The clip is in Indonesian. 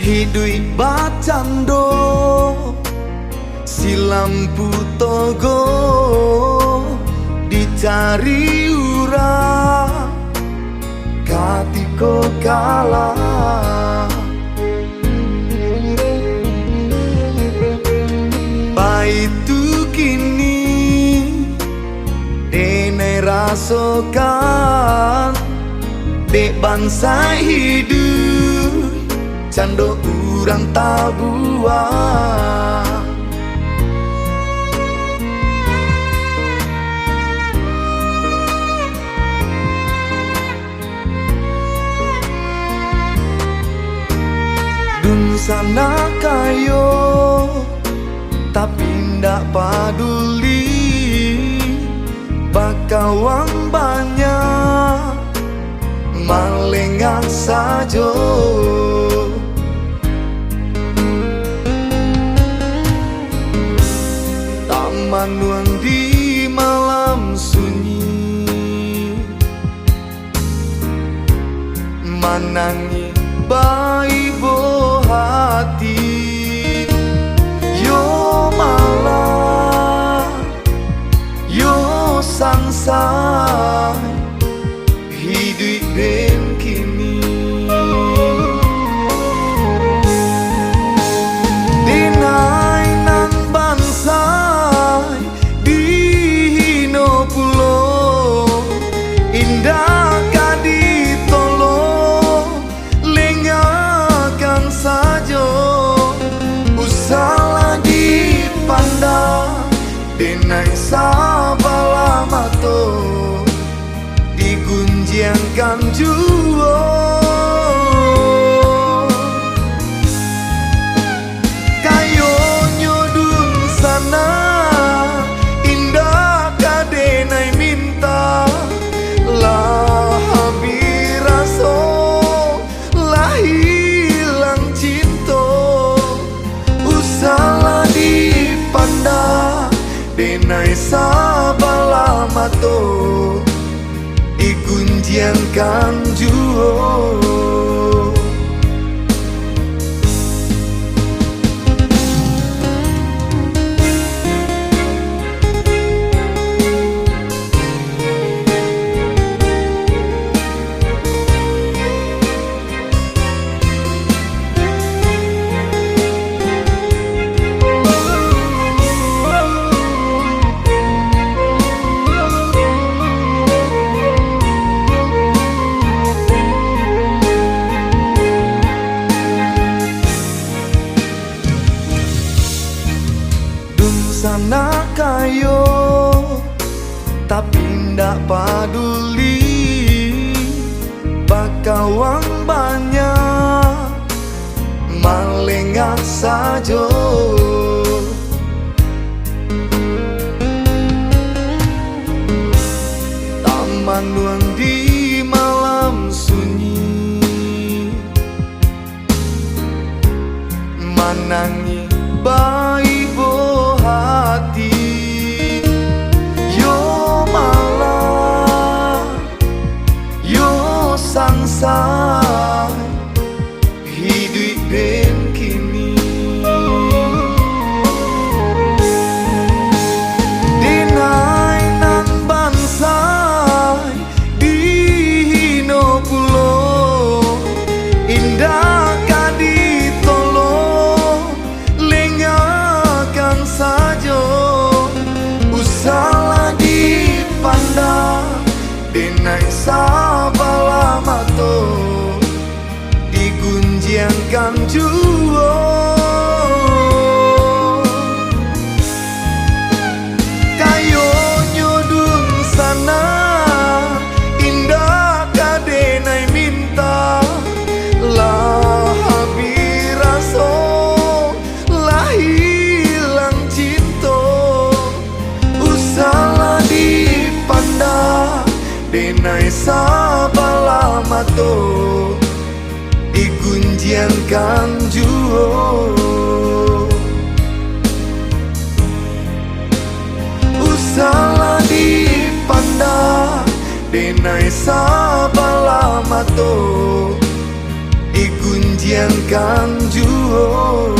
hidui bacando si lampu togo dicari ura katiko kalah baitu kini dene rasokan dek bangsa hidup cando urang tabua dun sana kayo tapi ndak peduli bakawang banyak malengak sajo taman nuang di malam sunyi manangi bayi bo hati yo malam yo sangsai hidup ben kini dinai nang bansai di hino pulo indah kadi tolo lengakan sajo usah lagi pandang dinai sabala mato digunjiangkan juo kayo nyodun sana indah kadenai minta lah habiraso lah hilang cinta usahlah dipandang denai sabala mato digunjiangkan juo sana kayo tapi ndak peduli bakawang banyak malengak sajo taman nuang di malam sunyi manangi bayi bo hati yo malam yo sangsai hidup ben kini dinai nang bansai di hino pulo indah kadi tolo lengakan sajo usah lagi pandang denai sabala mato digunjiangkan juo kayo nyodun sana indah kadenai minta lah habiraso lah hilang cinta usahlah dipandang denai sabala mato digunjiangkan juo usahlah dipandang denai sabala mato digunjiangkan kang juo